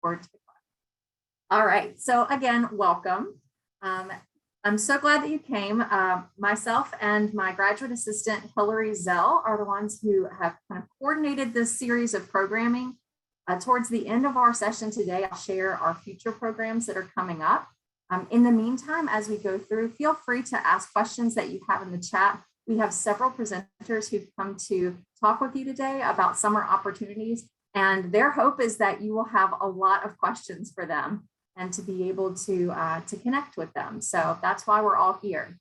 forward to the class. All right, so again, welcome. I'm so glad that you came. Myself and my graduate assistant, Hillary Zell, are the ones who have kind of coordinated this series of programming. Towards the end of our session today, I'll share our future programs that are coming up. In the meantime, as we go through, feel free to ask questions that you have in the chat. We have several presenters who've come to talk with you today about summer opportunities, and their hope is that you will have a lot of questions for them and to be able to connect with them. So that's why we're all here.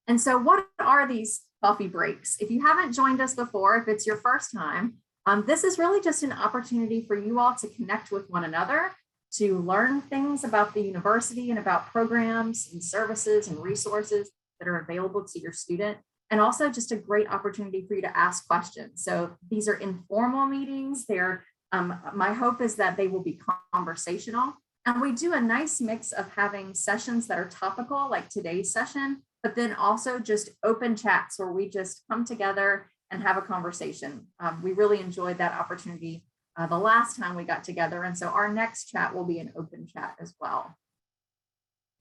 And so what are these coffee breaks? If you haven't joined us before, if it's your first time, this is really just an opportunity for you all to connect with one another, to learn things about the university and about programs and services and resources that are available to your student, and also just a great opportunity for you to ask questions. So these are informal meetings. They're, my hope is that they will be conversational. And we do a nice mix of having sessions that are topical, like today's session, but then also just open chats where we just come together and have a conversation. We really enjoyed that opportunity the last time we got together. And so our next chat will be an open chat as well.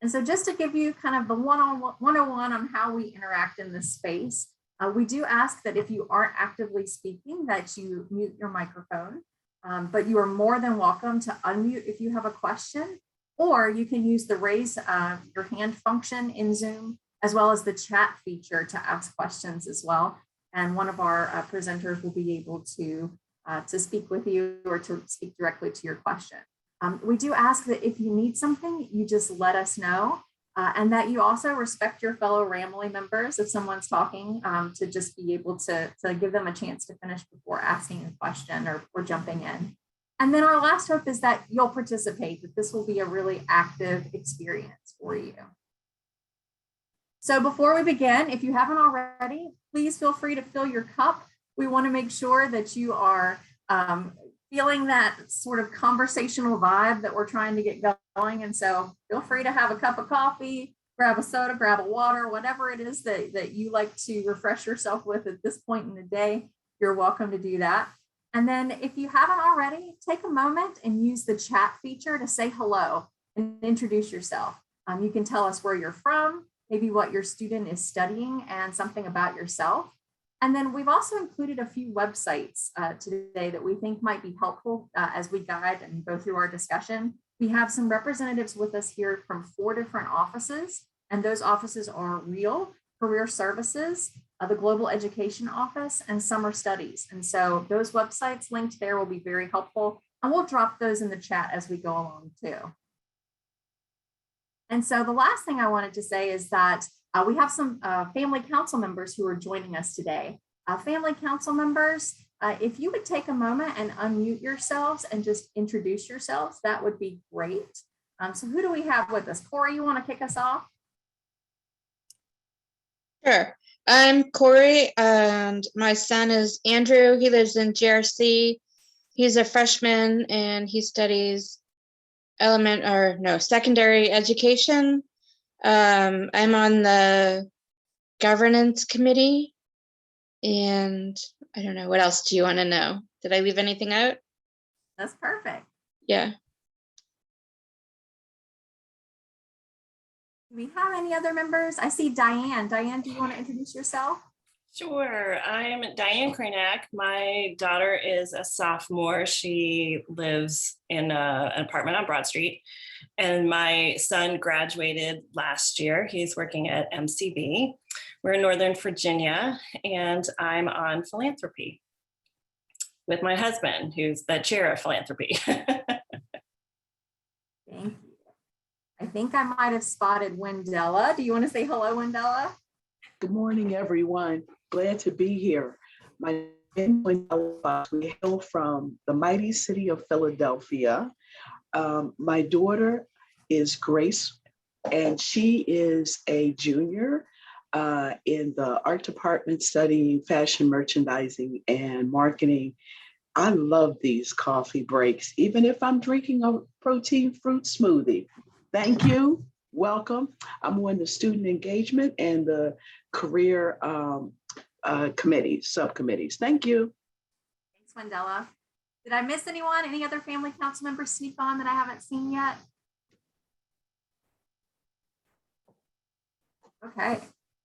And so just to give you kind of the 101 on how we interact in this space, we do ask that if you aren't actively speaking, that you mute your microphone. But you are more than welcome to unmute if you have a question, or you can use the raise your hand function in Zoom, as well as the chat feature to ask questions as well. And one of our presenters will be able to speak with you or to speak directly to your question. We do ask that if you need something, you just let us know, and that you also respect your fellow Ramley members if someone's talking, to just be able to give them a chance to finish before asking a question or jumping in. And then our last hope is that you'll participate, that this will be a really active experience for you. So before we begin, if you haven't already, please feel free to fill your cup. We want to make sure that you are feeling that sort of conversational vibe that we're trying to get going. And so feel free to have a cup of coffee, grab a soda, grab a water, whatever it is that you like to refresh yourself with at this point in the day, you're welcome to do that. And then if you haven't already, take a moment and use the chat feature to say hello and introduce yourself. You can tell us where you're from, maybe what your student is studying, and something about yourself. And then we've also included a few websites today that we think might be helpful as we guide and go through our discussion. We have some representatives with us here from 4 different offices, and those offices are REAL, Career Services, the Global Education Office, and Summer Studies. And so those websites linked there will be very helpful, and we'll drop those in the chat as we go along too. And so the last thing I wanted to say is that we have some family council members who are joining us today. Family council members, if you would take a moment and unmute yourselves and just introduce yourselves, that would be great. So who do we have with us? Corey, you want to kick us off? Sure. I'm Corey, and my son is Andrew. He lives in GRC. He's a freshman and he studies secondary education. I'm on the governance committee, and I don't know, what else do you want to know? Did I leave anything out? That's perfect. Yeah. Do we have any other members? I see Diane. Diane, do you want to introduce yourself? Sure. I'm Diane Kranack. My daughter is a sophomore. She lives in an apartment on Broad Street. And my son graduated last year. He's working at MCB. We're in Northern Virginia, and I'm on philanthropy with my husband, who's the chair of philanthropy. Thank you. I think I might have spotted Wendella. Do you want to say hello, Wendella? Good morning, everyone. Glad to be here. My name is Wendella. We hail from the mighty city of Philadelphia. My daughter is Grace, and she is a junior in the art department studying fashion merchandising and marketing. I love these coffee breaks, even if I'm drinking a protein fruit smoothie. Thank you. Welcome. I'm on the student engagement and the career subcommittees. Thank you. Thanks, Wendella. Did I miss anyone? Any other family council members sneak on that I haven't seen yet? Okay.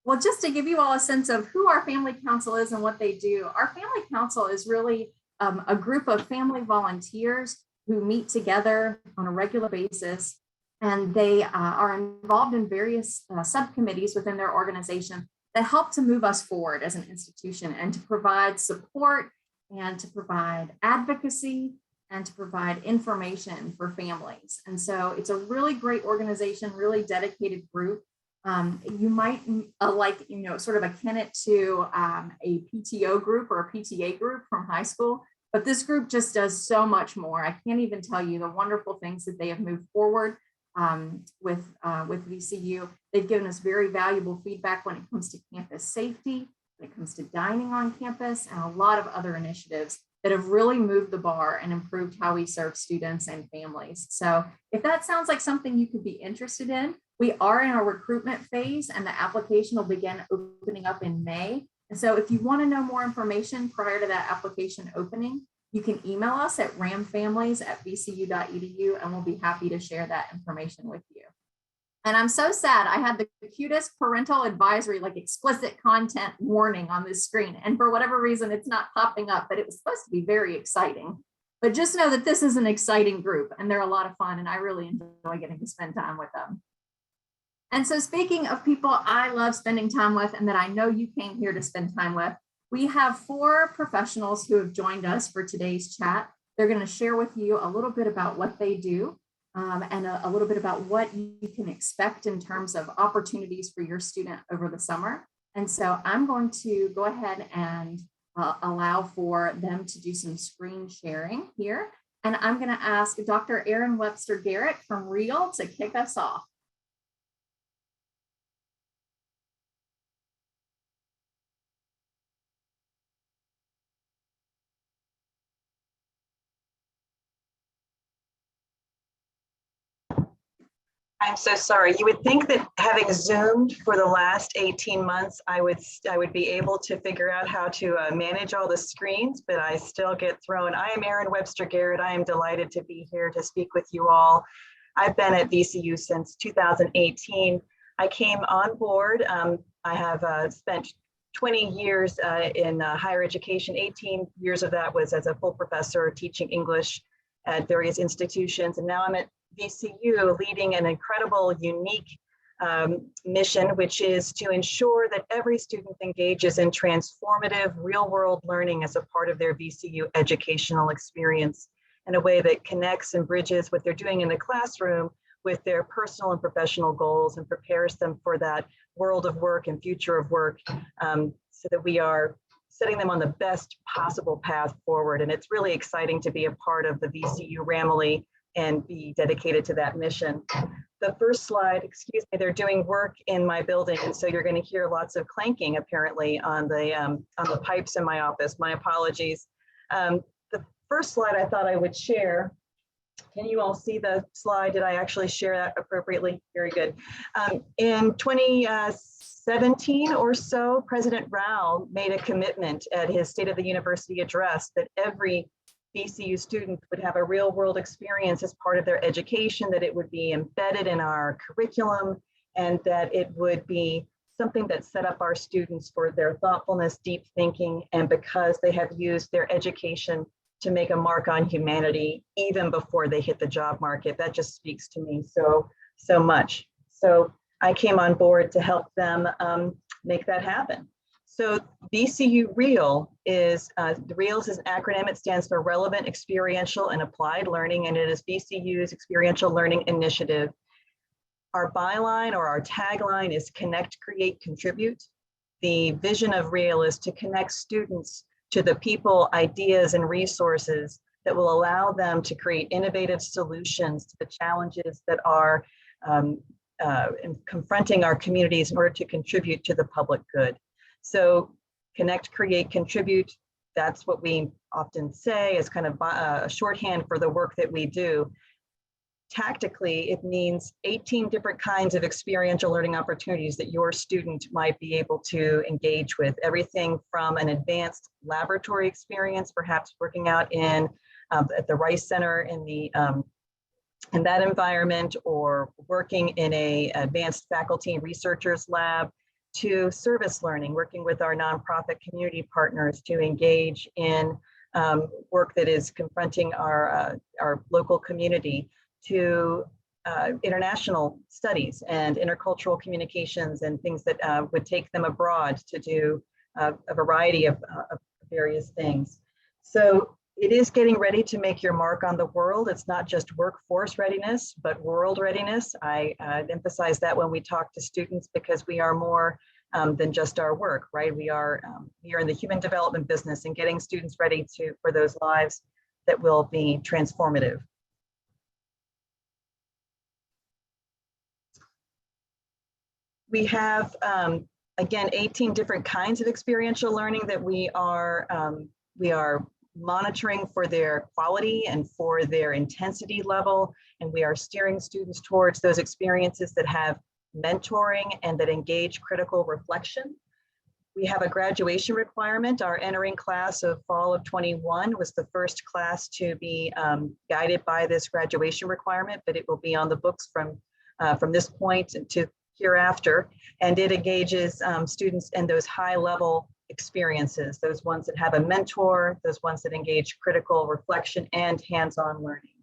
Well, just to give you all a sense of who our family council is and what they do, our family council is really a group of family volunteers who meet together on a regular basis, and they are involved in various subcommittees within their organization that help to move us forward as an institution and to provide support and to provide advocacy and to provide information for families. And so it's a really great organization, really dedicated group. You might sort of akin it to a PTO group or a PTA group from high school, but this group just does so much more. I can't even tell you the wonderful things that they have moved forward with VCU. They've given us very valuable feedback when it comes to campus safety, when it comes to dining on campus, and a lot of other initiatives that have really moved the bar and improved how we serve students and families. So if that sounds like something you could be interested in, we are in our recruitment phase and the application will begin opening up in May. And so if you want to know more information prior to that application opening, you can email us at ramfamilies@vcu.edu and we'll be happy to share that information with you. And I'm so sad I had the cutest parental advisory, like explicit content warning on this screen. And for whatever reason, it's not popping up, but it was supposed to be very exciting. But just know that this is an exciting group and they're a lot of fun and I really enjoy getting to spend time with them. And so speaking of people I love spending time with and that I know you came here to spend time with, we have 4 professionals who have joined us for today's chat. They're going to share with you a little bit about what they do and a little bit about what you can expect in terms of opportunities for your student over the summer. And so I'm going to go ahead and allow for them to do some screen sharing here. And I'm going to ask Dr. Erin Webster Garrett from Real to kick us off. I'm so sorry. You would think that having Zoomed for the last 18 months, I would be able to figure out how to manage all the screens, but I still get thrown. I am Erin Webster Garrett. I am delighted to be here to speak with you all. I've been at VCU since 2018. I came on board. I have spent 20 years in higher education. 18 years of that was as a full professor teaching English at various institutions. And now I'm at VCU leading an incredible, unique mission, which is to ensure that every student engages in transformative real-world learning as a part of their VCU educational experience in a way that connects and bridges what they're doing in the classroom with their personal and professional goals and prepares them for that world of work and future of work so that we are setting them on the best possible path forward. And it's really exciting to be a part of the VCU Ramily and be dedicated to that mission. The first slide, excuse me, they're doing work in my building, and so you're going to hear lots of clanking apparently on the pipes in my office. My apologies. The first slide I thought I would share. Can you all see the slide? Did I actually share that appropriately? Very good. In 2017 or so, President Rao made a commitment at his State of the University address that every VCU student would have a real world experience as part of their education, that it would be embedded in our curriculum, and that it would be something that set up our students for their thoughtfulness, deep thinking, and because they have used their education to make a mark on humanity even before they hit the job market. That just speaks to me so much. So I came on board to help them make that happen. So VCU Real is, the REALS is an acronym. It stands for Relevant, Experiential, and Applied Learning, and it is VCU's experiential learning initiative. Our byline or our tagline is Connect, Create, Contribute. The vision of Real is to connect students to the people, ideas, and resources that will allow them to create innovative solutions to the challenges that are confronting our communities in order to contribute to the public good. So connect, create, contribute, that's what we often say is kind of a shorthand for the work that we do. Tactically, it means 18 different kinds of experiential learning opportunities that your student might be able to engage with. Everything from an advanced laboratory experience, perhaps working out in at the Rice Center in that environment, or working in a advanced faculty researchers lab, to service learning, working with our nonprofit community partners to engage in work that is confronting our local community, to international studies and intercultural communications and things that would take them abroad to do a variety of various things. So it is getting ready to make your mark on the world. It's not just workforce readiness, but world readiness. I emphasize that when we talk to students, because we are more than just our work, right? We are in the human development business and getting students ready for those lives that will be transformative. We have, again, 18 different kinds of experiential learning that we are monitoring for their quality and for their intensity level. And we are steering students towards those experiences that have mentoring and that engage critical reflection. We have a graduation requirement. Our entering class of fall of 21 was the first class to be guided by this graduation requirement, but it will be on the books from this point to hereafter. And it engages students in those high level experiences, those ones that have a mentor, those ones that engage critical reflection and hands-on learning.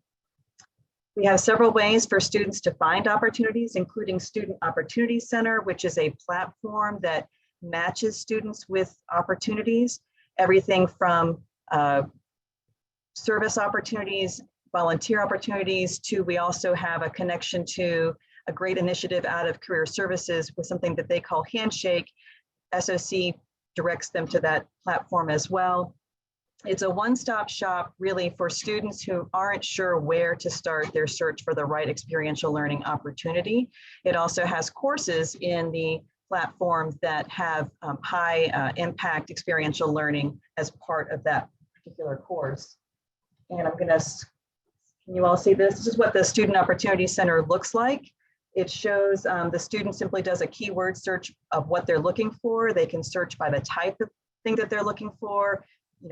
We have several ways for students to find opportunities, including Student Opportunity Center, which is a platform that matches students with opportunities, everything from service opportunities, volunteer opportunities, to we also have a connection to a great initiative out of Career Services with something that they call Handshake. SOC directs them to that platform as well. It's a one-stop shop really for students who aren't sure where to start their search for the right experiential learning opportunity. It also has courses in the platform that have high impact experiential learning as part of that particular course. And can you all see this? This is what the Student Opportunity Center looks like. It shows the student simply does a keyword search of what they're looking for. They can search by the type of thing that they're looking for,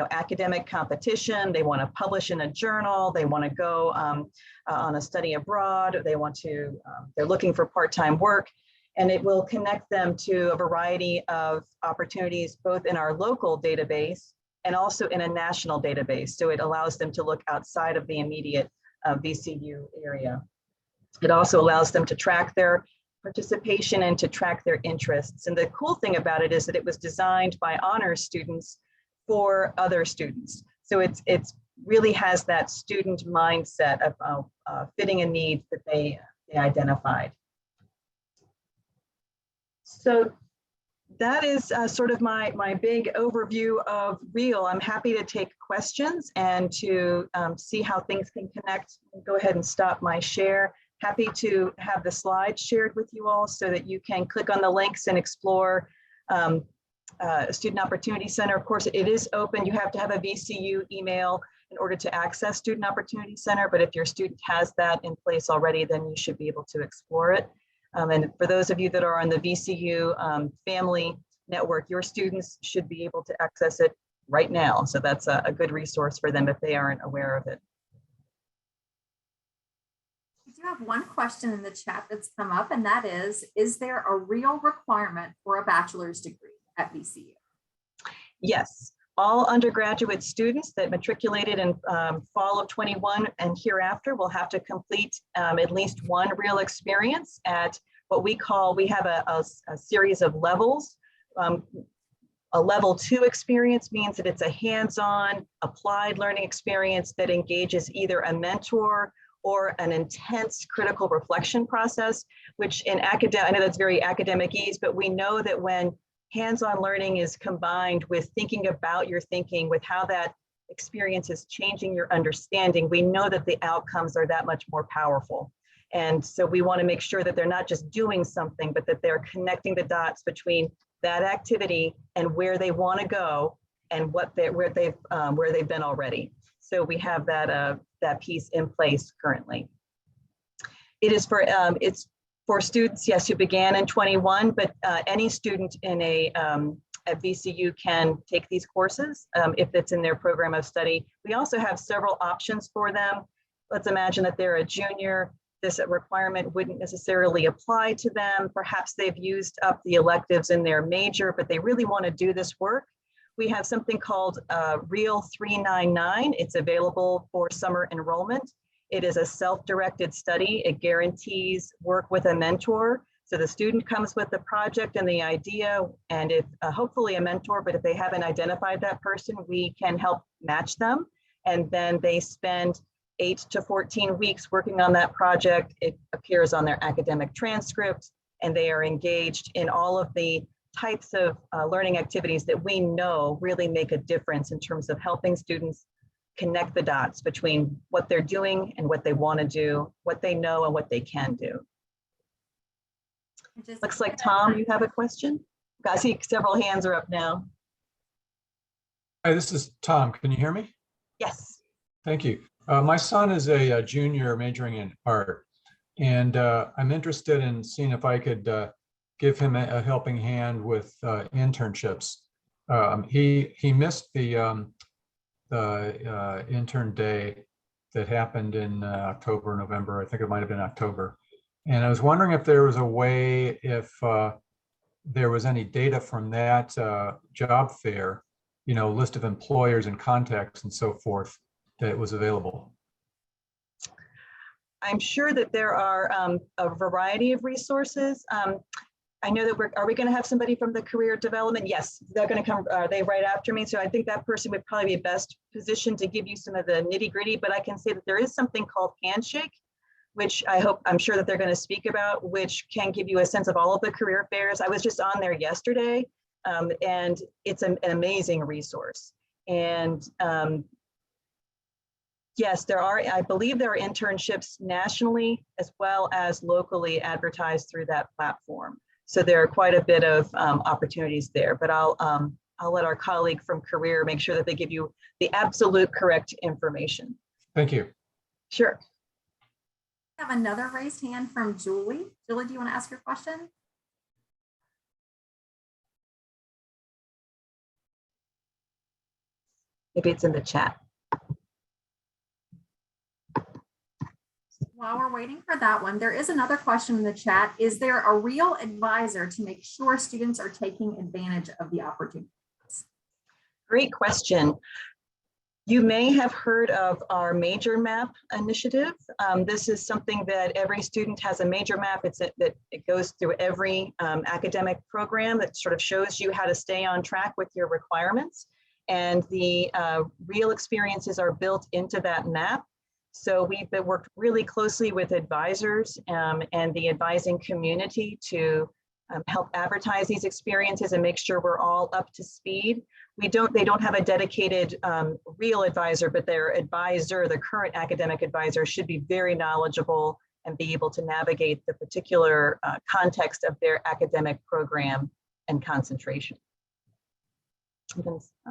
academic competition, they want to publish in a journal, they want to go on a study abroad, they're looking for part-time work, and it will connect them to a variety of opportunities, both in our local database and also in a national database. So it allows them to look outside of the immediate VCU area. It also allows them to track their participation and to track their interests. And the cool thing about it is that it was designed by honors students for other students. So it's really has that student mindset of fitting a need that they identified. So that is sort of my big overview of REAL. I'm happy to take questions and to see how things can connect. Go ahead and stop my share. Happy to have the slides shared with you all so that you can click on the links and explore Student Opportunity Center. Of course, it is open. You have to have a VCU email in order to access Student Opportunity Center, but if your student has that in place already, then you should be able to explore it. And for those of you that are on the VCU family network, your students should be able to access it right now. So that's a good resource for them if they aren't aware of it. We do have one question in the chat that's come up, and that is there a real requirement for a bachelor's degree at VCU? Yes, all undergraduate students that matriculated in fall of 21 and hereafter will have to complete at least one real experience at what we have a series of levels. A level 2 experience means that it's a hands-on applied learning experience that engages either a mentor or an intense critical reflection process, which in academic, I know that's very academic-ease, but we know that when hands-on learning is combined with thinking about your thinking, with how that experience is changing your understanding, we know that the outcomes are that much more powerful. And so we want to make sure that they're not just doing something, but that they're connecting the dots between that activity and where they want to go and where they've been already. So we have that piece in place currently. It is for it's for students, yes, who began in 21, but any student in a at VCU can take these courses if it's in their program of study. We also have several options for them. Let's imagine that they're a junior. This requirement wouldn't necessarily apply to them. Perhaps they've used up the electives in their major, but they really want to do this work. We have something called Real 399. It's available for summer enrollment. It is a self-directed study. It guarantees work with a mentor. So the student comes with the project and the idea, and if hopefully a mentor, but if they haven't identified that person, we can help match them. And then they spend 8 to 14 weeks working on that project. It appears on their academic transcript, and they are engaged in all of the types of learning activities that we know really make a difference in terms of helping students connect the dots between what they're doing and what they want to do, what they know and what they can do. Looks like Tom, you have a question? I see several hands are up now. Hi, this is Tom. Can you hear me? Yes. Thank you. My son is a junior majoring in art, and I'm interested in seeing if I could give him a helping hand with internships. He missed the intern day that happened in October, November. I think it might have been October. And I was wondering if there was a way, if there was any data from that job fair, you know, list of employers and contacts and so forth, that was available. I'm sure that there are a variety of resources. I know that are we going to have somebody from the career development? Yes, they're going to come, are they right after me? So I think that person would probably be best positioned to give you some of the nitty gritty, but I can say that there is something called Handshake, which I'm sure that they're going to speak about, which can give you a sense of all of the career fairs. I was just on there yesterday, and it's an amazing resource. And yes, there are, I believe there are internships nationally as well as locally advertised through that platform. So there are quite a bit of opportunities there, but I'll let our colleague from Career make sure that they give you the absolute correct information. Thank you. Sure. We have another raised hand from Julie. Julie, do you want to ask your question? Maybe it's in the chat. While we're waiting for that one, there is another question in the chat. Is there a real advisor to make sure students are taking advantage of the opportunities? Great question. You may have heard of our major map initiative. This is something that every student has a major map. It goes through every academic program that sort of shows you how to stay on track with your requirements. And the real experiences are built into that map. So we've worked really closely with advisors and the advising community to help advertise these experiences and make sure we're all up to speed. They don't have a dedicated real advisor, but their advisor, the current academic advisor, should be very knowledgeable and be able to navigate the particular context of their academic program and concentration.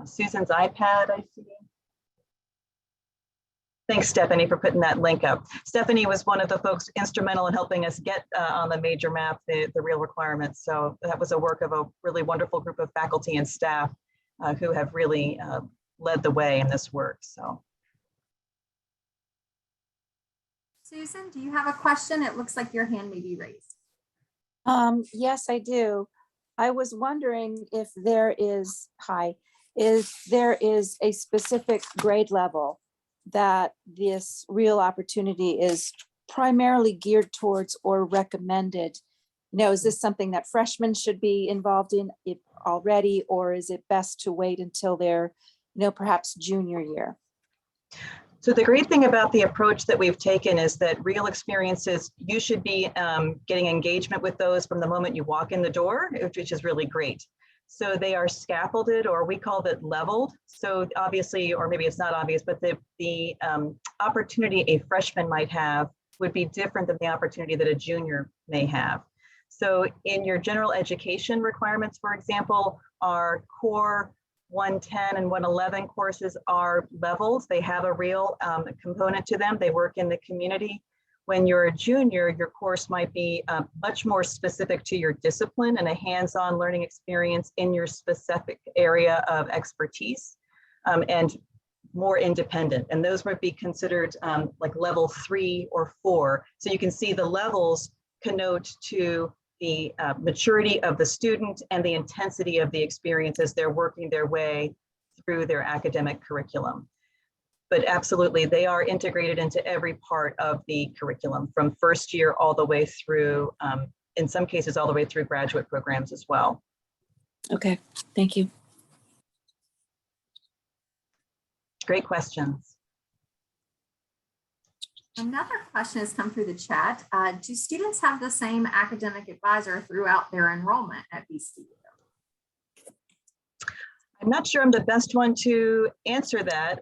Susan's iPad, I see. Thanks, Stephanie, for putting that link up. Stephanie was one of the folks instrumental in helping us get on the major map, the real requirements. So that was a work of a really wonderful group of faculty and staff who have really led the way in this work. So, Susan, do you have a question? It looks like your hand may be raised. Yes, I do. I was wondering if there is, there is a specific grade level that this real opportunity is primarily geared towards or recommended. You know, is this something that freshmen should be involved in it already, or is it best to wait until their, you know, perhaps junior year? So the great thing about the approach that we've taken is that real experiences, you should be getting engagement with those from the moment you walk in the door, which is really great. So they are scaffolded, or we call it leveled. So obviously, or maybe it's not obvious, but the opportunity a freshman might have would be different than the opportunity that a junior may have. So in your general education requirements, for example, our core 110 and 111 courses are levels. They have a real component to them. They work in the community. When you're a junior, your course might be much more specific to your discipline and a hands-on learning experience in your specific area of expertise, and more independent. And those might be considered like level 3 or 4. So you can see the levels connote to the maturity of the student and the intensity of the experience as they're working their way through their academic curriculum. But absolutely, they are integrated into every part of the curriculum from first year all the way through, in some cases, all the way through graduate programs as well. Okay, thank you. Great questions. Another question has come through the chat. Do students have the same academic advisor throughout their enrollment at VCU? I'm not sure I'm the best one to answer that.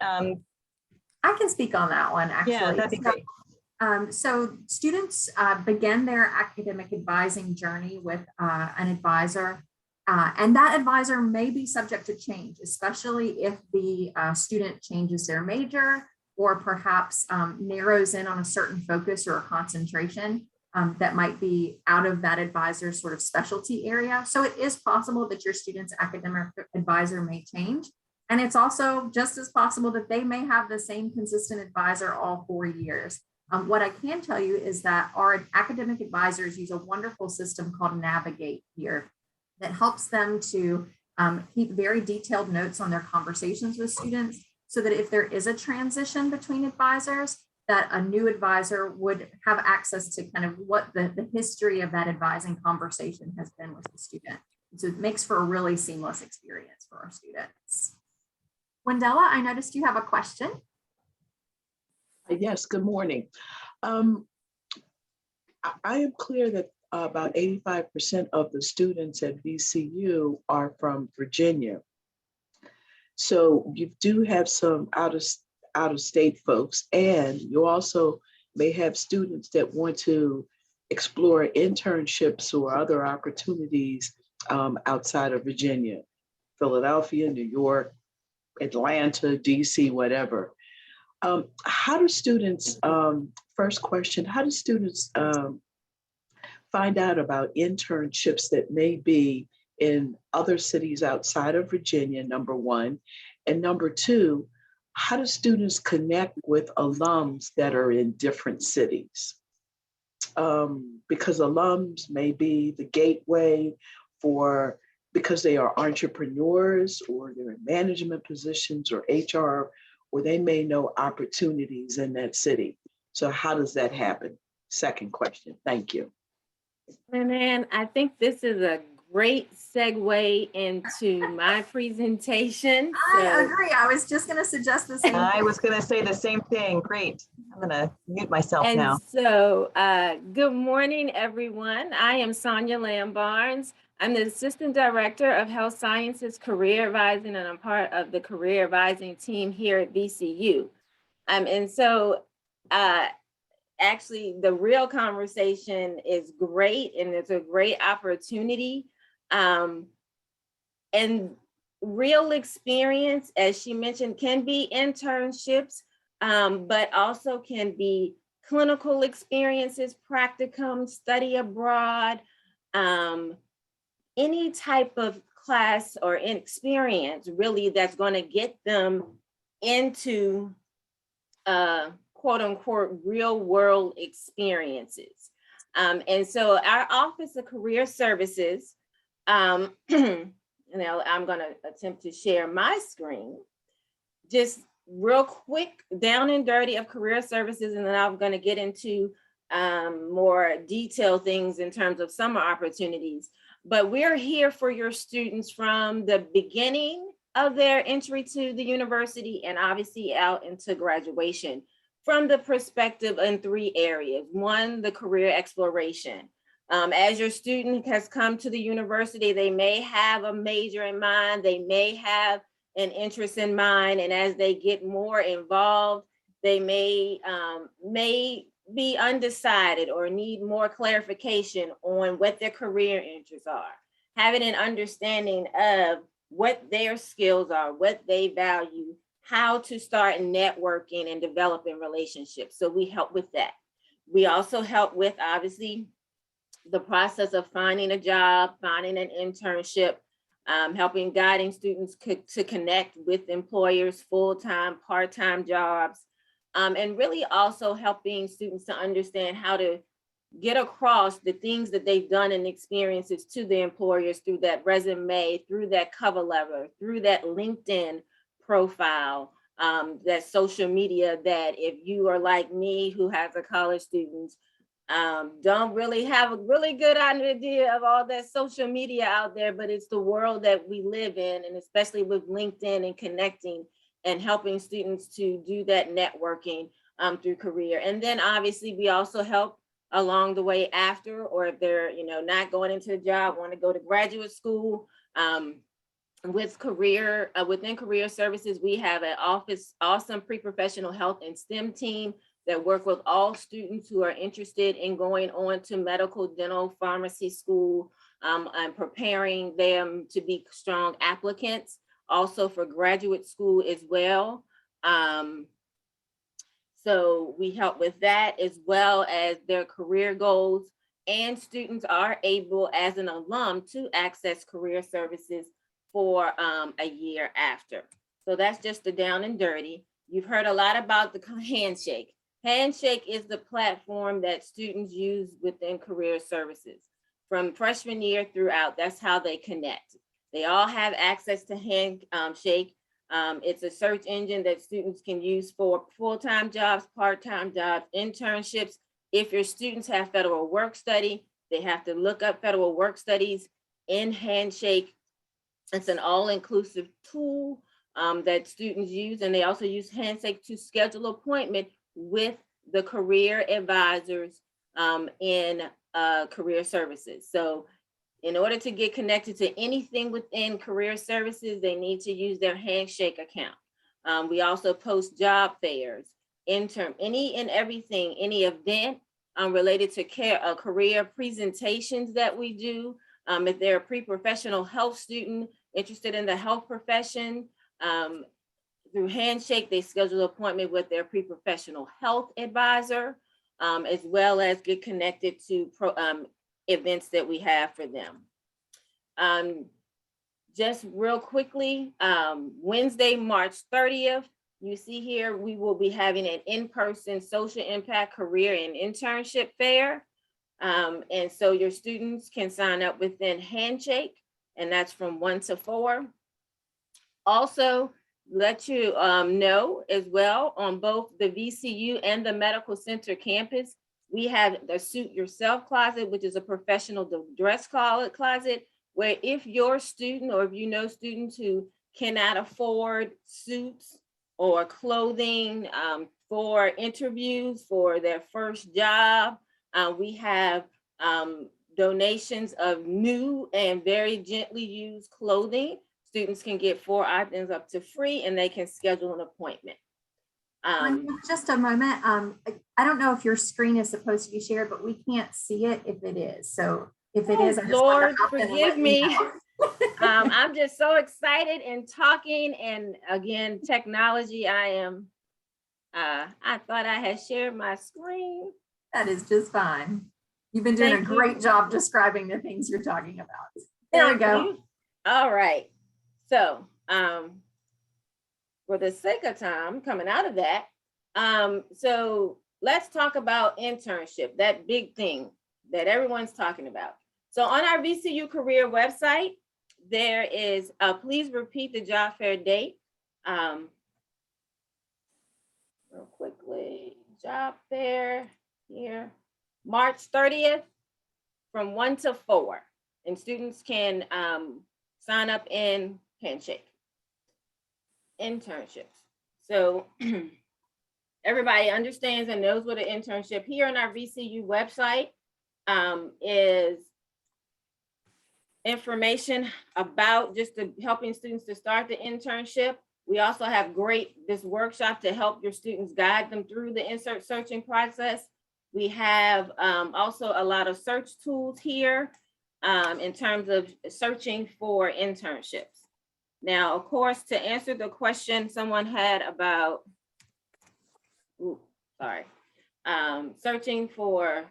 I can speak on that one, actually. Yeah, that'd be great. So students begin their academic advising journey with an advisor, and that advisor may be subject to change, especially if the student changes their major or perhaps narrows in on a certain focus or a concentration that might be out of that advisor's sort of specialty area. So it is possible that your student's academic advisor may change. And it's also just as possible that they may have the same consistent advisor all 4 years. What I can tell you is that our academic advisors use a wonderful system called Navigate here that helps them to keep very detailed notes on their conversations with students so that if there is a transition between advisors, that a new advisor would have access to kind of what the history of that advising conversation has been with the student. So it makes for a really seamless experience for our students. Wendella, I noticed you have a question. Yes, good morning. I am clear that about 85% of the students at VCU are from Virginia. So you do have some out of state folks, and you also may have students that want to explore internships or other opportunities outside of Virginia, Philadelphia, New York, Atlanta, DC, whatever. How do students, first question, how do students find out about internships that may be in other cities outside of Virginia, number one? And number two, how do students connect with alums that are in different cities? Because alums may be the gateway because they are entrepreneurs or they're in management positions or HR, or they may know opportunities in that city. So how does that happen? Second question, thank you. And I think this is a great segue into my presentation. I agree. I was just going to suggest the same thing. I was going to say the same thing. Great. I'm going to mute myself now. So good morning, everyone. I am Sonia Lambarnes. I'm the Assistant Director of Health Sciences Career Advising, and I'm part of the Career Advising team here at VCU. And so actually the real conversation is great, and it's a great opportunity. And real experience, as she mentioned, can be internships, but also can be clinical experiences, practicum, study abroad, any type of class or experience really that's going to get them into quote unquote real world experiences. And so our Office of Career Services, I'm going to attempt to share my screen, just real quick, down and dirty of career services, and then I'm going to get into more detailed things in terms of summer opportunities. But we're here for your students from the beginning of their entry to the university and obviously out into graduation from the perspective in 3 areas. 1, the career exploration. As your student has come to the university, they may have a major in mind, they may have an interest in mind, and as they get more involved, they may be undecided or need more clarification on what their career interests are. Having an understanding of what their skills are, what they value, how to start networking and developing relationships. So we help with that. We also help with, obviously, the process of finding a job, finding an internship, helping guiding students to connect with employers, full-time, part-time jobs, and really also helping students to understand how to get across the things that they've done and experiences to the employers through that resume, through that cover letter, through that LinkedIn profile, that social media, that if you are like me who has a college student, don't really have a really good idea of all that social media out there, but it's the world that we live in, and especially with LinkedIn and connecting and helping students to do that networking through career. And then obviously we also help along the way after, or if they're not going into a job, want to go to graduate school. With career, within career services, we have an awesome pre-professional health and STEM team that work with all students who are interested in going on to medical, dental, pharmacy school, and preparing them to be strong applicants, also for graduate school as well. So we help with that, as well as their career goals, and students are able as an alum to access career services for a year after. So that's just the down and dirty. You've heard a lot about the handshake. Handshake is the platform that students use within career services from freshman year throughout. That's how they connect. They all have access to Handshake. It's a search engine that students can use for full-time jobs, part-time jobs, internships. If your students have federal work study, they have to look up federal work studies in Handshake. It's an all-inclusive tool that students use, and they also use Handshake to schedule appointment with the career advisors in career services. So in order to get connected to anything within career services, they need to use their Handshake account. We also post job fairs, any and everything, any event related to career presentations that we do. If they're a pre-professional health student interested in the health profession, through Handshake, they schedule an appointment with their pre-professional health advisor, as well as get connected to events that we have for them. Just real quickly, Wednesday, March 30th, you see here, we will be having an in-person social impact career and internship fair. And so your students can sign up within Handshake, and that's from 1 to 4. Also, let you know as well, on both the VCU and the Medical Center campus, we have the Suit Yourself closet, which is a professional dress closet, where if your student, or if you know students who cannot afford suits or clothing for interviews for their first job, we have donations of new and very gently used clothing. Students can get 4 items up to free, and they can schedule an appointment. Just a moment. I don't know if your screen is supposed to be shared, but we can't see it if it is. So if it is, I just Lord, want to forgive me. I'm just so excited and talking, and again, technology. I thought I had shared my screen. That is just fine. You've been doing a great job describing the things you're talking about. There we go. All right. So for the sake of time coming out of that, so let's talk about internship, that big thing that everyone's talking about. So on our VCU career website, there is, please repeat the job fair date. Real quickly, job fair here, March 30th from 1 to 4, and students can sign up in Handshake. Internships. So everybody understands and knows what an internship here on our VCU website is information about just helping students to start the internship. We also have this workshop to help your students, guide them through the searching process. We have also a lot of search tools here in terms of searching for internships. Now, of course, to answer the question someone had about, searching for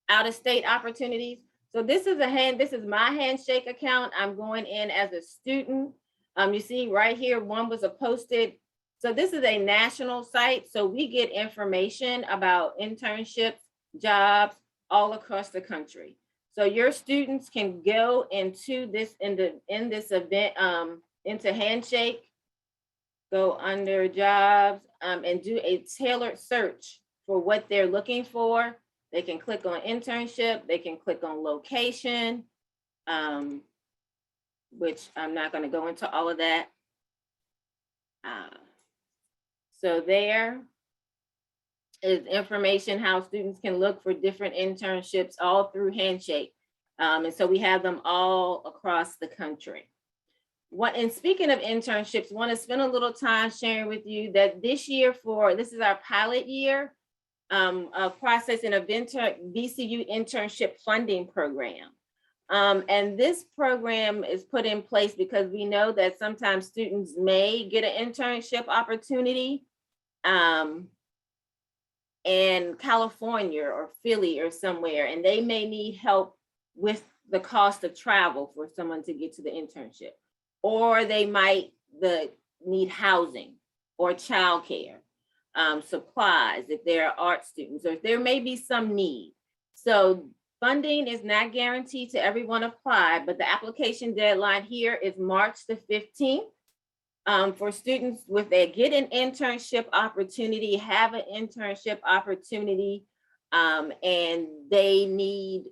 out-of-state opportunities. So this is my handshake account. I'm going in as a student. You see right here, one was posted. So this is a national site. So we get information about internships, jobs all across the country. So your students can go into this in this event, into Handshake, go under jobs, and do a tailored search for what they're looking for. They can click on internship, they can click on location, which I'm not going to go into all of that. So there is information how students can look for different internships all through Handshake. And so we have them all across the country. And speaking of internships, I want to spend a little time sharing with you that this year this is our pilot year, a process in a VCU internship funding program. And this program is put in place because we know that sometimes students may get an internship opportunity in California or Philly or somewhere, and they may need help with the cost of travel for someone to get to the internship, or they might need housing or childcare, supplies if they're art students, or there may be some need. So funding is not guaranteed to everyone apply, but the application deadline here is March the 15th. For students they get an internship opportunity, have an internship opportunity, and they need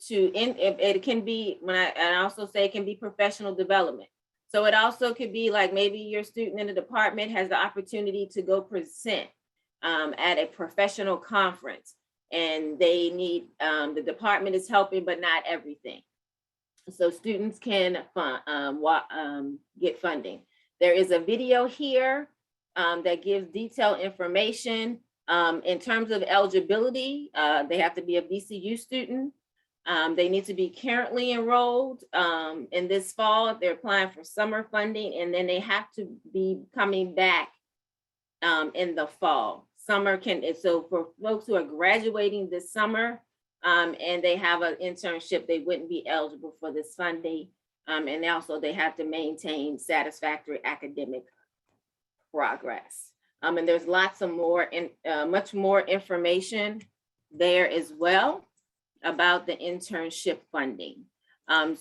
to, it can be, I also say it can be professional development. So it also could be like maybe your student in the department has the opportunity to go present at a professional conference, and they need, the department is helping, but not everything. So students can get funding. There is a video here that gives detailed information in terms of eligibility. They have to be a VCU student. They need to be currently enrolled in this fall if they're applying for summer funding, and then they have to be coming back in the fall. So for folks who are graduating this summer and they have an internship, they wouldn't be eligible for this funding. And also they have to maintain satisfactory academic progress. And there's lots of much more information there as well about the internship funding.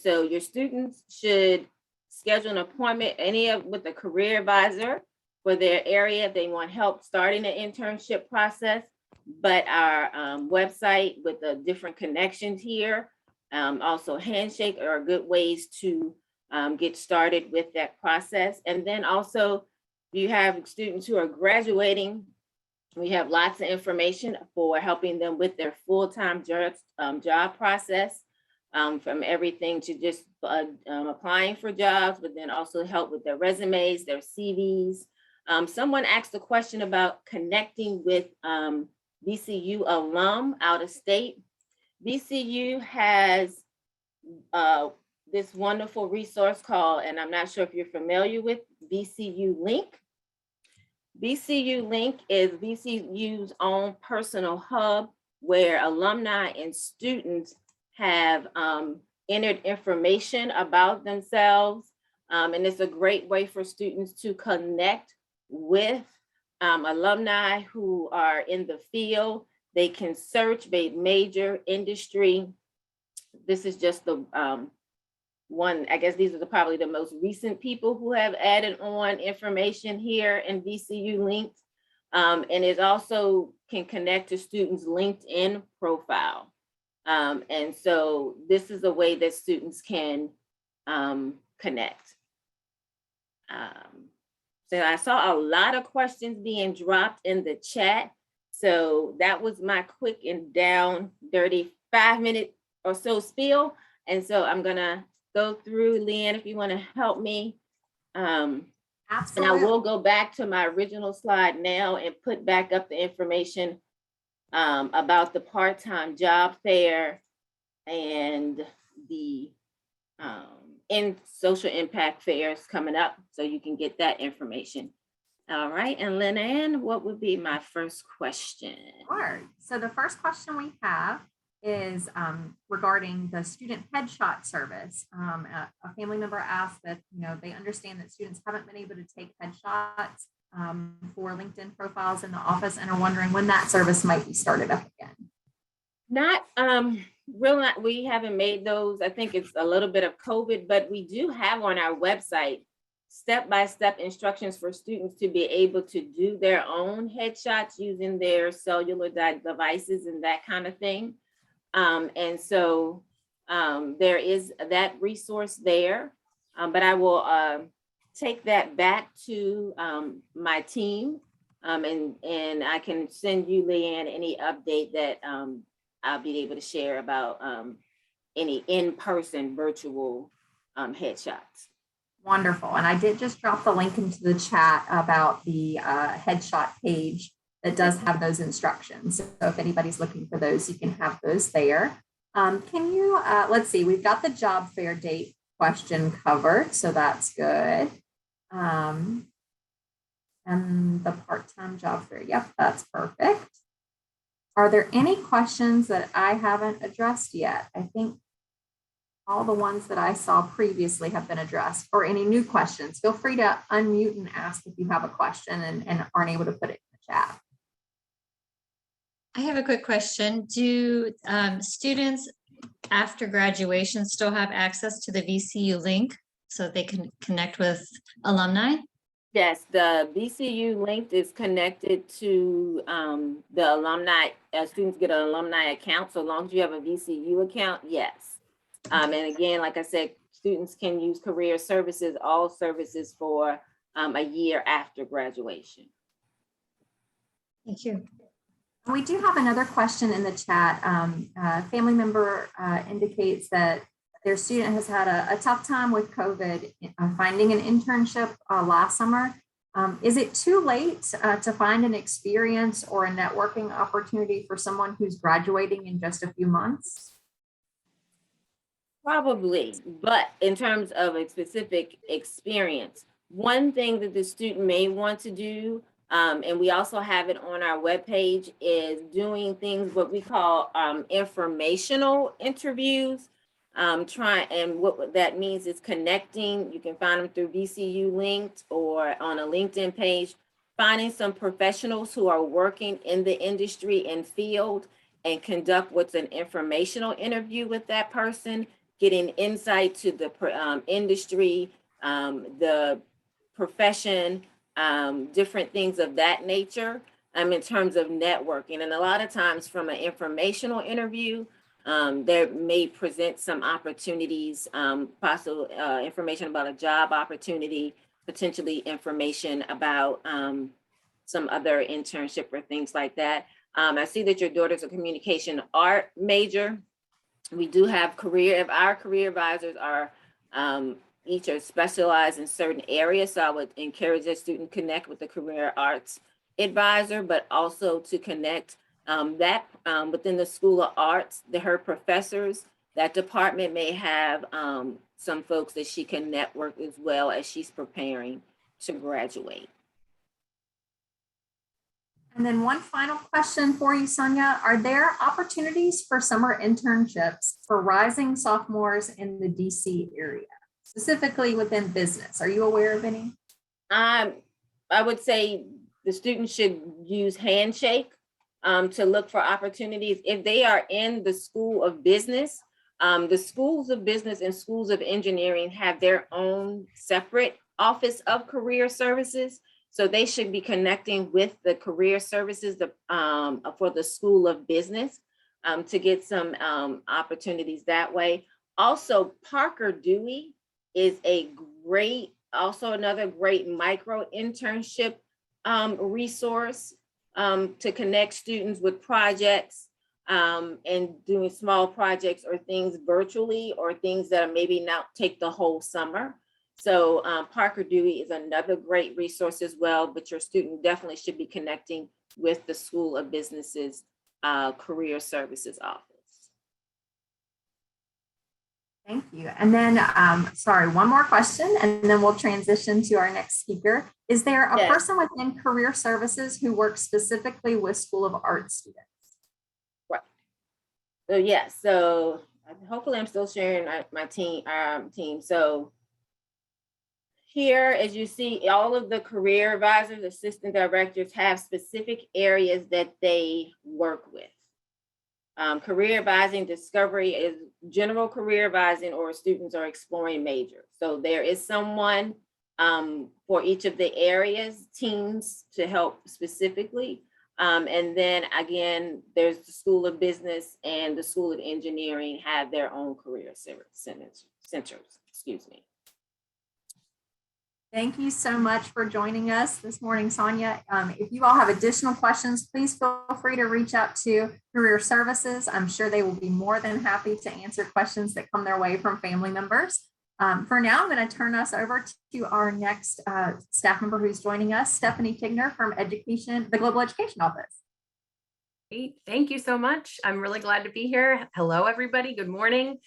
So your students should schedule an appointment with a career advisor for their area if they want help starting the internship process. But our website with the different connections here, also Handshake, are good ways to get started with that process. And then also, if you have students who are graduating, we have lots of information for helping them with their full-time job process, from everything to just applying for jobs, but then also help with their resumes, their CVs. Someone asked a question about connecting with VCU alum out of state. VCU has this wonderful resource called, and I'm not sure if you're familiar with, VCU Link. VCU Link is VCU's own personal hub where alumni and students have entered information about themselves. And it's a great way for students to connect with alumni who are in the field. They can search by major industry. This is just the one, I guess these are probably the most recent people who have added on information here in VCU Linked. And it also can connect to students' LinkedIn profile. And so this is a way that students can connect. So I saw a lot of questions being dropped in the chat. So that was my quick and down dirty 5-minute or so spiel. And so I'm gonna go through, Leanne, if you want to help me. Absolutely. And I will go back to my original slide now and put back up the information about the part-time job fair and the social impact fairs coming up, so you can get that information All right, and Lynn, what would be my first question? Sure. So the first question we have is regarding the student headshot service. A family member asked that, they understand that students haven't been able to take headshots for LinkedIn profiles in the office and are wondering when that service might be started up again. Not we haven't made those. I think it's a little bit of COVID, but we do have on our website step-by-step instructions for students to be able to do their own headshots using their cellular devices and that kind of thing. And so there is that resource there, but I will take that back to my team, and I can send you, Leanne, any update that I'll be able to share about any in-person virtual headshots. Wonderful. And I did just drop the link into the chat about the headshot page that does have those instructions. So if anybody's looking for those, you can have those there. Can you, let's see, we've got the job fair date question covered, so that's good. And the part-time job fair, yep, that's perfect. Are there any questions that I haven't addressed yet? I think all the ones that I saw previously have been addressed, or any new questions. Feel free to unmute and ask if you have a question and aren't able to put it in the chat. I have a quick question. Do students after graduation still have access to the VCU link so they can connect with alumni? Yes, the VCU link is connected to the alumni. Students get an alumni account. So long as you have a VCU account, yes. And again, like I said, students can use career services, all services for a year after graduation. Thank you. We do have another question in the chat. A family member indicates that their student has had a tough time with COVID finding an internship last summer. Is it too late to find an experience or a networking opportunity for someone who's graduating in just a few months? Probably, but in terms of a specific experience, one thing that the student may want to do, and we also have it on our webpage, is doing things what we call informational interviews. And what that means is connecting. You can find them through VCU linked or on a LinkedIn page, finding some professionals who are working in the industry and field and conduct what's an informational interview with that person, getting insight to the industry, the profession, different things of that nature in terms of networking. And a lot of times from an informational interview, there may present some opportunities, possible information about a job opportunity, potentially information about some other internship or things like that. I see that your daughter's a communication art major. We do have our career advisors are each are specialized in certain areas. So I would encourage a student to connect with the career arts advisor, but also to connect within the School of Arts, her professors, that department may have some folks that she can network as well as she's preparing to graduate. And then one final question for you, Sonia. Are there opportunities for summer internships for rising sophomores in the DC area, specifically within business? Are you aware of any? I would say the students should use Handshake to look for opportunities. If they are in the School of Business, the schools of business and schools of engineering have their own separate Office of Career Services. So they should be connecting with the career services for the School of Business to get some opportunities that way. Also, Parker Dewey is also another great micro internship resource to connect students with projects and doing small projects or things virtually or things that maybe not take the whole summer. So Parker Dewey is another great resource as well, but your student definitely should be connecting with the School of Business's Career Services Office. Thank you. And then, sorry, one more question, and then we'll transition to our next speaker. Is there a Yes. person within Career Services who works specifically with School of Art students? So yes, so hopefully I'm still sharing my team. So here, as you see, all of the career advisors, assistant directors have specific areas that they work with. Career advising discovery is general career advising, or students are exploring majors. So there is someone for each of the areas, teams to help specifically. And then again, there's the School of Business and the School of Engineering have their own career centers, excuse me. Thank you so much for joining us this morning, Sonia. If you all have additional questions, please feel free to reach out to Career Services. I'm sure they will be more than happy to answer questions that come their way from family members. For now, I'm going to turn us over to our next staff member who's joining us, Stephanie Tigner from the Global Education Office. Great. Thank you so much. I'm really glad to be here. Hello, everybody. Good morning.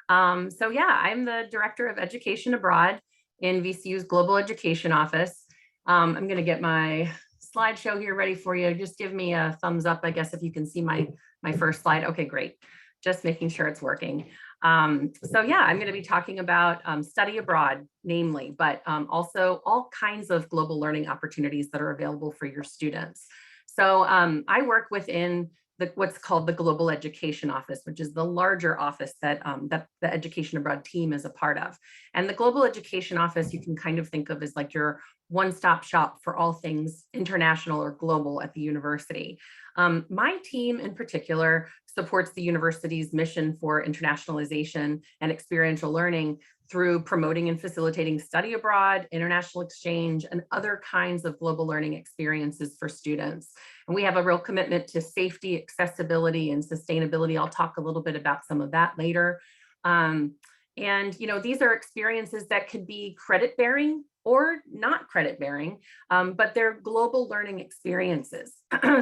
So yeah, I'm the Director of Education Abroad in VCU's Global Education Office. I'm going to get my slideshow here ready for you. Just give me a thumbs up, I guess, if you can see my first slide. Okay, great. Just making sure it's working. So yeah, I'm going to be talking about study abroad, namely, but also all kinds of global learning opportunities that are available for your students. So I work within what's called the Global Education Office, which is the larger office that, that the Education Abroad team is a part of. And the Global Education Office, you can kind of think of as like your one-stop shop for all things international or global at the university. My team in particular supports the university's mission for internationalization and experiential learning through promoting and facilitating study abroad, international exchange, and other kinds of global learning experiences for students. And we have a real commitment to safety, accessibility, and sustainability. I'll talk a little bit about some of that later. And you know, these are experiences that could be credit bearing or not credit bearing, but they're global learning experiences.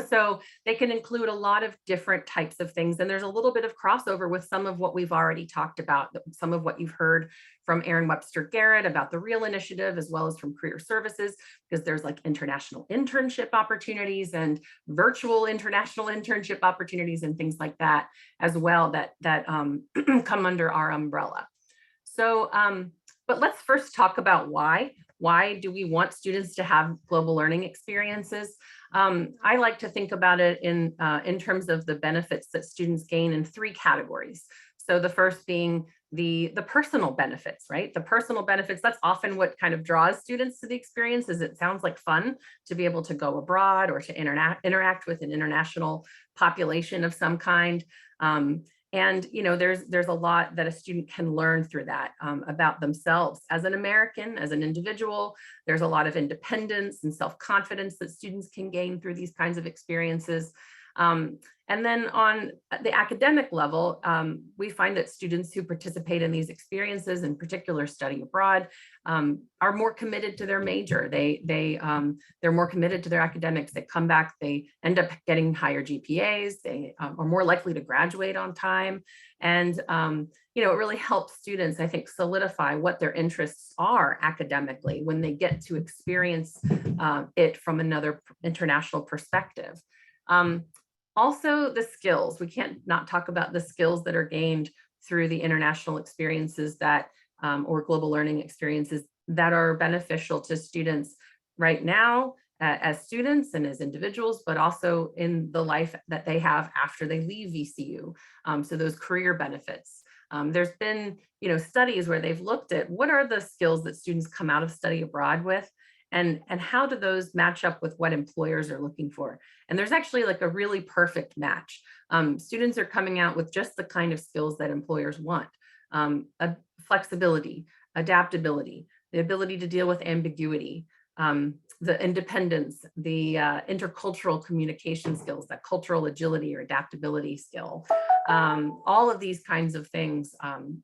So they can include a lot of different types of things. And there's a little bit of crossover with some of what we've already talked about, some of what you've heard from Aaron Webster Garrett about the REAL initiative, as well as from Career Services, because there's like international internship opportunities and virtual international internship opportunities and things like that as well that come under our umbrella. So, but let's first talk about why. Why do we want students to have global learning experiences? I like to think about it in terms of the benefits that students gain in three categories. So the first being the personal benefits, right? The personal benefits, that's often what kind of draws students to the experience, is it sounds like fun to be able to go abroad or to interact with an international population of some kind. And you know, there's a lot that a student can learn through that about themselves as an American, as an individual. There's a lot of independence and self-confidence that students can gain through these kinds of experiences. And then on the academic level, we find that students who participate in these experiences, in particular study abroad, are more committed to their major. They're more committed to their academics. They come back, they end up getting higher GPAs. They are more likely to graduate on time. And you know, it really helps students, I think, solidify what their interests are academically when they get to experience it from another international perspective. Also the skills, we can't not talk about the skills that are gained through the international experiences that, or global learning experiences that are beneficial to students right now as students and as individuals, but also in the life that they have after they leave VCU. So those career benefits. There's been, you know, studies where they've looked at what are the skills that students come out of study abroad with, and how do those match up with what employers are looking for? And there's actually like a really perfect match. Students are coming out with just the kind of skills that employers want. Flexibility, adaptability, the ability to deal with ambiguity, the independence, the intercultural communication skills, that cultural agility or adaptability skill, all of these kinds of things,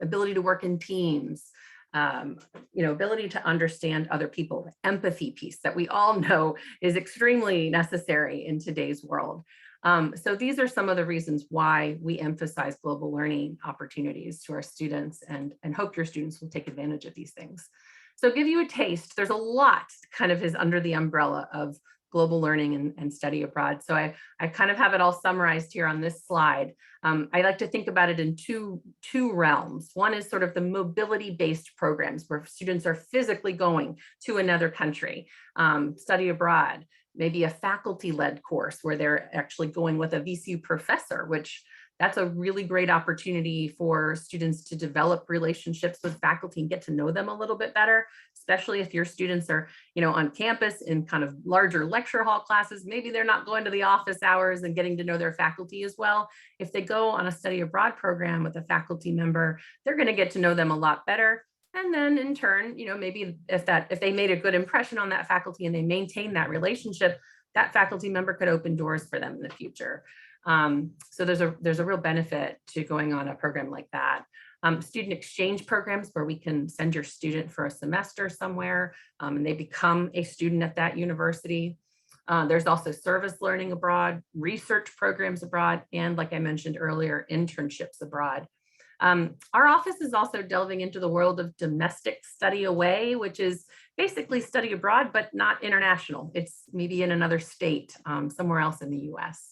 ability to work in teams, you know, ability to understand other people, empathy piece that we all know is extremely necessary in today's world. So these are some of the reasons why we emphasize global learning opportunities to our students, and hope your students will take advantage of these things. So give you a taste, there's a lot kind of is under the umbrella of global learning and study abroad. So I kind of have it all summarized here on this slide. I like to think about it in two realms. One is sort of the mobility-based programs where students are physically going to another country, study abroad, maybe a faculty-led course where they're actually going with a VCU professor, which that's a really great opportunity for students to develop relationships with faculty and get to know them a little bit better, especially if your students are, on campus in kind of larger lecture hall classes. Maybe they're not going to the office hours and getting to know their faculty as well. If they go on a study abroad program with a faculty member, they're going to get to know them a lot better. And then in turn, maybe if they made a good impression on that faculty and they maintain that relationship, that faculty member could open doors for them in the future. So there's a real benefit to going on a program like that. Student exchange programs where we can send your student for a semester somewhere, and they become a student at that university. There's also service learning abroad, research programs abroad, and like I mentioned earlier, internships abroad. Our office is also delving into the world of domestic study away, which is basically study abroad, but not international. It's maybe in another state, somewhere else in the US.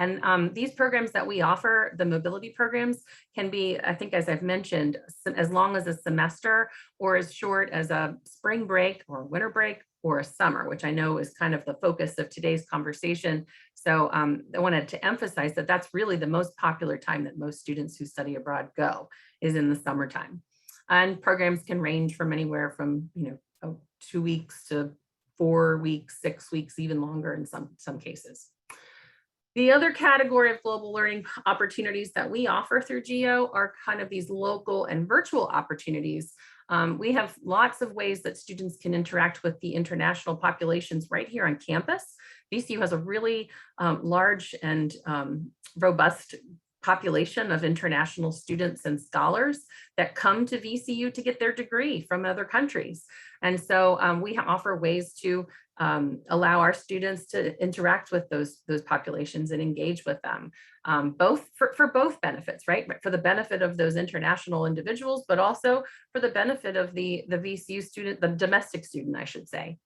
And these programs that we offer, the mobility programs, can be, I think, as I've mentioned, as long as a semester or as short as a spring break or winter break or a summer, which I know is kind of the focus of today's conversation. So I wanted to emphasize that that's really the most popular time that most students who study abroad go, is in the summertime. And programs can range from anywhere from 2 weeks to 4 weeks, 6 weeks, even longer in some cases. The other category of global learning opportunities that we offer through GEO are kind of these local and virtual opportunities. We have lots of ways that students can interact with the international populations right here on campus. VCU has a really large and robust population of international students and scholars that come to VCU to get their degree from other countries. And so we offer ways to allow our students to interact with those populations and engage with them, both for both benefits, right? For the benefit of those international individuals, but also for the benefit of the VCU student, the domestic student, I should say.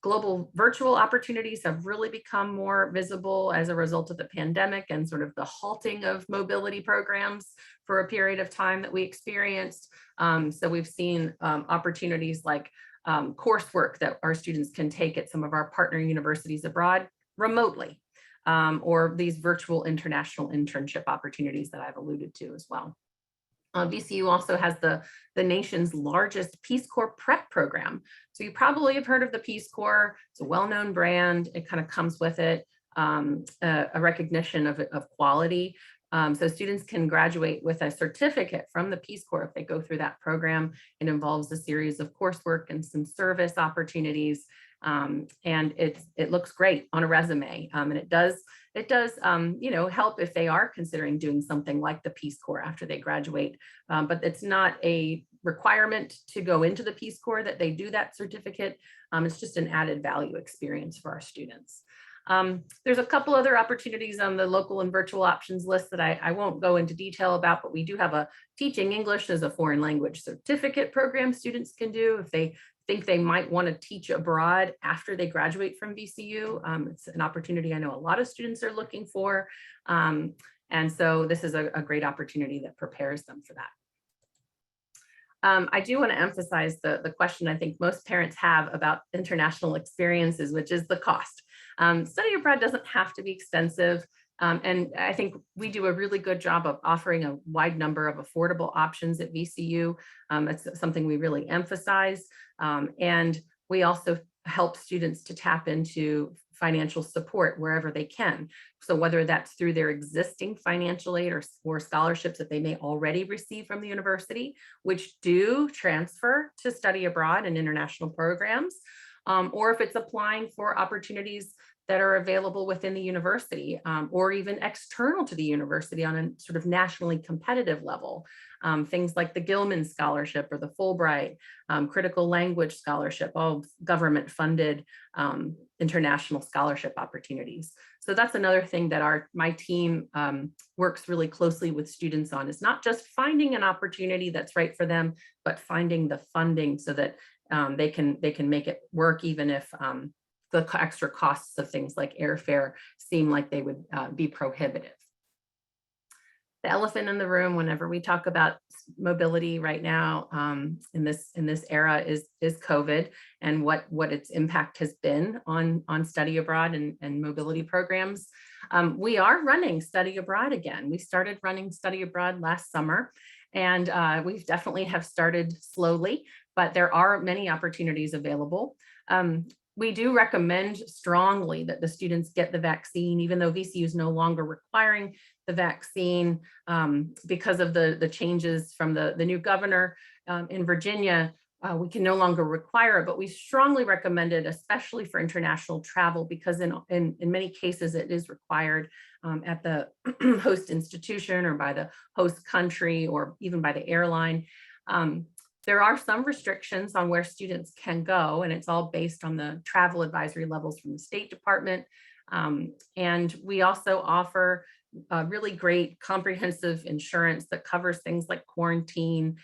Global virtual opportunities have really become more visible as a result of the pandemic and sort of the halting of mobility programs for a period of time that we experienced. So we've seen opportunities like coursework that our students can take at some of our partner universities abroad remotely, or these virtual international internship opportunities that I've alluded to as well. VCU also has the nation's largest Peace Corps prep program. So you probably have heard of the Peace Corps. It's a well-known brand. It kind of comes with it a recognition of quality. So students can graduate with a certificate from the Peace Corps if they go through that program. It involves a series of coursework and some service opportunities. And it looks great on a resume. And it does help if they are considering doing something like the Peace Corps after they graduate. But it's not a requirement to go into the Peace Corps that they do that certificate. It's just an added value experience for our students. There's a couple other opportunities on the local and virtual options list that I won't go into detail about, but we do have a teaching English as a foreign language certificate program students can do if they think they might want to teach abroad after they graduate from VCU. It's an opportunity I know a lot of students are looking for. And so this is a great opportunity that prepares them for that. I do want to emphasize the question I think most parents have about international experiences, which is the cost. Study abroad doesn't have to be expensive. And I think we do a really good job of offering a wide number of affordable options at VCU. It's something we really emphasize. And we also help students to tap into financial support wherever they can. So whether that's through their existing financial aid or scholarships that they may already receive from the university, which do transfer to study abroad and international programs, or if it's applying for opportunities that are available within the university, or even external to the university on a sort of nationally competitive level. Things like the Gilman Scholarship or the Fulbright, Critical Language Scholarship, all government funded international scholarship opportunities. So that's another thing that my team works really closely with students on, is not just finding an opportunity that's right for them, but finding the funding so that they can make it work, even if the extra costs of things like airfare seem like they would be prohibitive. The elephant in the room whenever we talk about mobility right now in this era is COVID, and what its impact has been on study abroad and mobility programs. We are running study abroad again. We started running study abroad last summer, and we've definitely have started slowly, but there are many opportunities available. We do recommend strongly that the students get the vaccine, even though VCU is no longer requiring the vaccine because of the changes from the new governor in Virginia. We can no longer require it, but we strongly recommend it, especially for international travel, because in many cases it is required at the host institution or by the host country or even by the airline. There are some restrictions on where students can go, and it's all based on the travel advisory levels from the State Department. And we also offer really great comprehensive insurance that covers things like quarantine.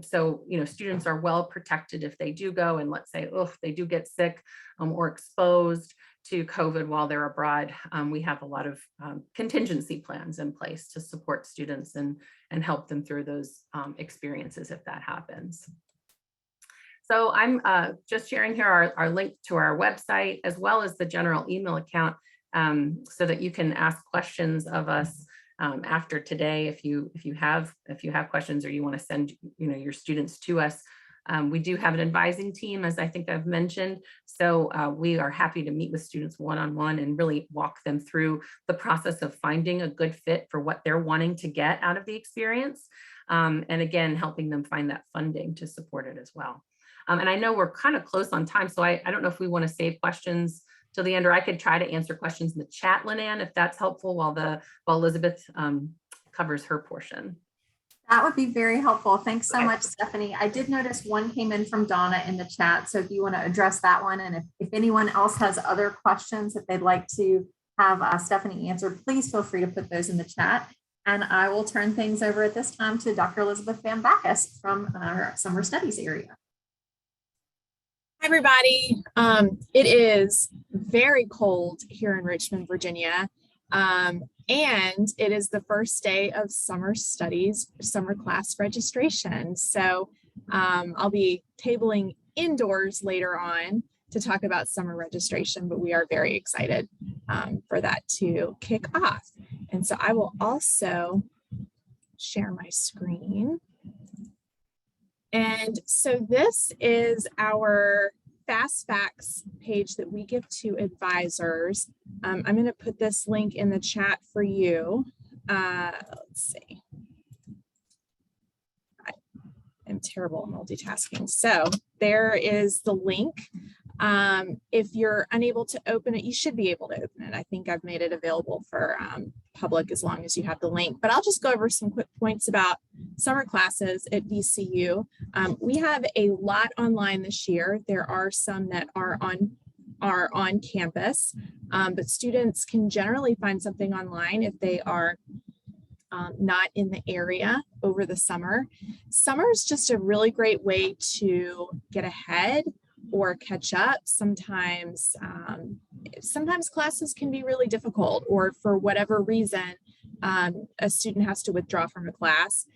So, students are well protected if they do go, and let's say, if they do get sick or exposed to COVID while they're abroad, we have a lot of contingency plans in place to support students and help them through those experiences if that happens. So I'm just sharing here our link to our website, as well as the general email account, so that you can ask questions of us after today if you have questions, or you want to send your students to us. We do have an advising team, as I think I've mentioned. So we are happy to meet with students one-on-one and really walk them through the process of finding a good fit for what they're wanting to get out of the experience. And again, helping them find that funding to support it as well. And I know we're kind of close on time, so I don't know if we want to save questions till the end, or I could try to answer questions in the chat, Lynanne, if that's helpful, while Elizabeth covers her portion. That would be very helpful. Thanks so much, Stephanie. I did notice one came in from Donna in the chat. So if you want to address that one, and if anyone else has other questions that they'd like to have Stephanie answer, please feel free to put those in the chat. And I will turn things over at this time to Dr. Elizabeth Van Backus from our summer studies area. Hi, everybody. It is very cold here in Richmond, Virginia. And it is the first day of summer studies, summer class registration. So I'll be tabling indoors later on to talk about summer registration, but we are very excited for that to kick off. And so I will also share my screen. And so this is our Fast Facts page that we give to advisors. I'm going to put this link in the chat for you. Let's see. I am terrible at multitasking. So there is the link. If you're unable to open it, you should be able to open it. I think I've made it available for public as long as you have the link. But I'll just go over some quick points about summer classes at VCU. We have a lot online this year. There are some that are on campus, but students can generally find something online if they are not in the area over the summer. Summer is just a really great way to get ahead or catch up. Sometimes classes can be really difficult, or for whatever reason, a student has to withdraw from a class.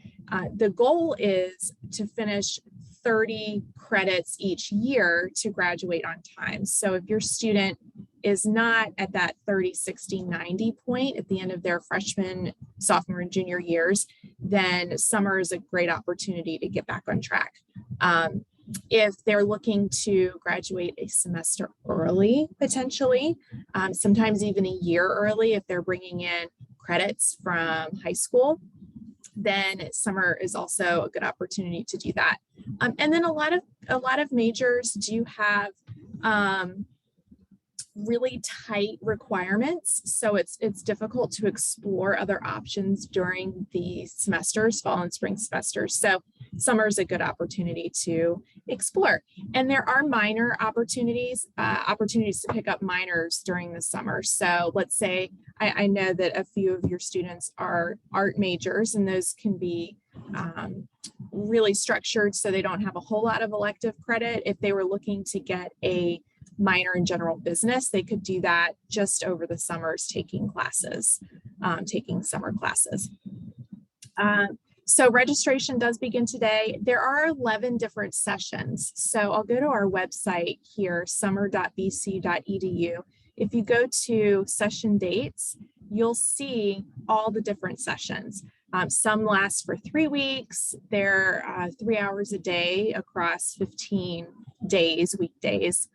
The goal is to finish 30 credits each year to graduate on time. So if your student is not at that 30, 60, 90 point at the end of their freshman, sophomore, and junior years, then summer is a great opportunity to get back on track. If they're looking to graduate a semester early, potentially, sometimes even a year early, if they're bringing in credits from high school, then summer is also a good opportunity to do that. And then a lot of majors do have really tight requirements. So it's difficult to explore other options during the semesters, fall and spring semesters. So summer is a good opportunity to explore. And there are minor opportunities to pick up minors during the summer. So let's say I know that a few of your students are art majors, and those can be really structured so they don't have a whole lot of elective credit. If they were looking to get a minor in general business, they could do that just over the summers, taking classes, taking summer classes. So registration does begin today. There are 11 different sessions. So I'll go to our website here, summer.vcu.edu. If you go to session dates, you'll see all the different sessions. Some last for 3 weeks. They're 3 hours a day across 15 days, weekdays,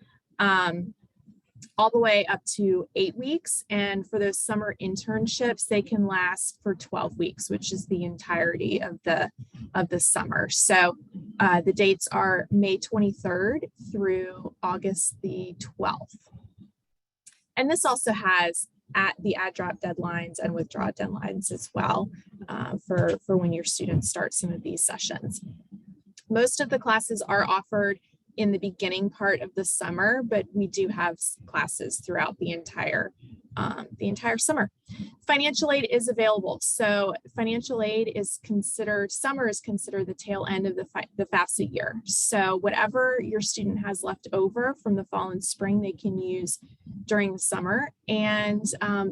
all the way up to 8 weeks. And for those summer internships, they can last for 12 weeks, which is the entirety of the summer. So the dates are May 23rd through August the 12th. And this also has the add drop deadlines and withdraw deadlines as well for when your students start some of these sessions. Most of the classes are offered in the beginning part of the summer, but we do have classes throughout the entire summer. Financial aid is available. So financial aid is considered, summer is considered the tail end of the FAFSA year. So whatever your student has left over from the fall and spring, they can use during the summer. And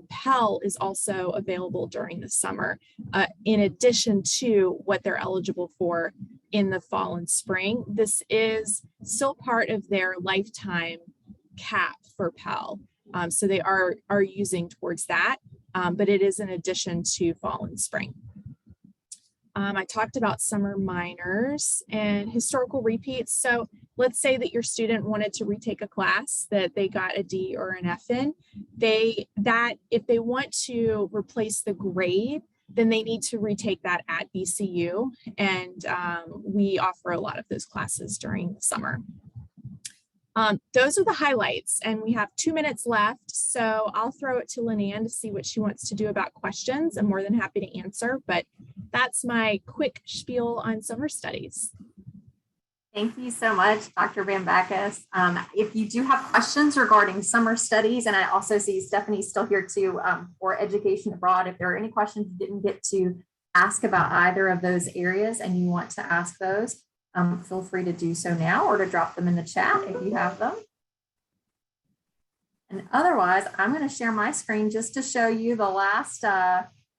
Pell is also available during the summer, in addition to what they're eligible for in the fall and spring. This is still part of their lifetime cap for Pell. So they are using towards that, but it is in addition to fall and spring. I talked about summer minors and historical repeats. So let's say that your student wanted to retake a class that they got a D or an F in. If they want to replace the grade, then they need to retake that at VCU. And we offer a lot of those classes during the summer. Those are the highlights, and we have 2 minutes left. So I'll throw it to Lynanne to see what she wants to do about questions. I'm more than happy to answer, but that's my quick spiel on summer studies. Thank you so much, Dr. Van Backus. If you do have questions regarding summer studies, and I also see Stephanie's still here too for education abroad, if there are any questions you didn't get to ask about either of those areas and you want to ask those, feel free to do so now or to drop them in the chat if you have them. And otherwise, I'm going to share my screen just to show you the last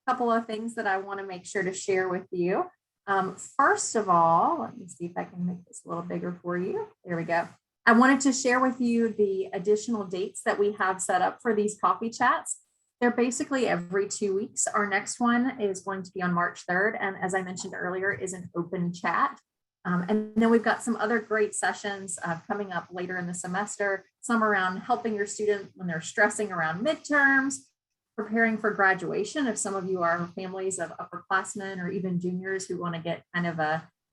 couple of things that I want to make sure to share with you. First of all, let me see if I can make this a little bigger for you. There we go. I wanted to share with you the additional dates that we have set up for these coffee chats. They're basically every 2 weeks. Our next one is going to be on March 3rd. And as I mentioned earlier, is an open chat. And then we've got some other great sessions coming up later in the semester, some around helping your student when they're stressing around midterms, preparing for graduation. If some of you are families of upperclassmen or even juniors who want to get kind of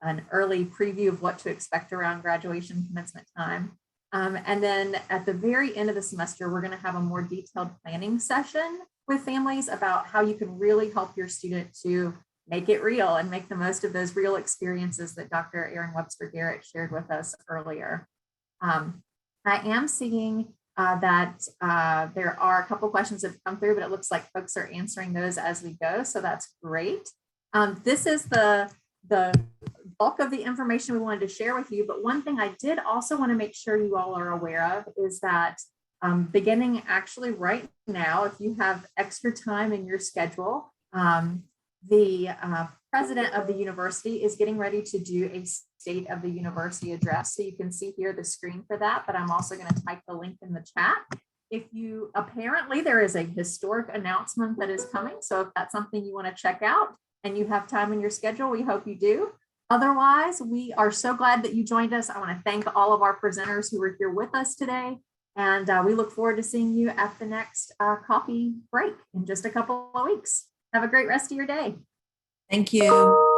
an early preview of what to expect around graduation commencement time. And then at the very end of the semester, we're going to have a more detailed planning session with families about how you can really help your student to make it real and make the most of those real experiences that Dr. Erin Webster Garrett shared with us earlier. I am seeing that there are a couple questions that have come through, but it looks like folks are answering those as we go. So that's great. This is the bulk of the information we wanted to share with you. But one thing I did also want to make sure you all are aware of is that beginning actually right now, if you have extra time in your schedule, the president of the university is getting ready to do a State of the University address. So you can see here the screen for that, but I'm also going to type the link in the chat. Apparently there is a historic announcement that is coming. So if that's something you want to check out and you have time in your schedule, we hope you do. Otherwise, we are so glad that you joined us. I want to thank all of our presenters who were here with us today. And we look forward to seeing you at the next coffee break in just a couple of weeks. Have a great rest of your day. Thank you.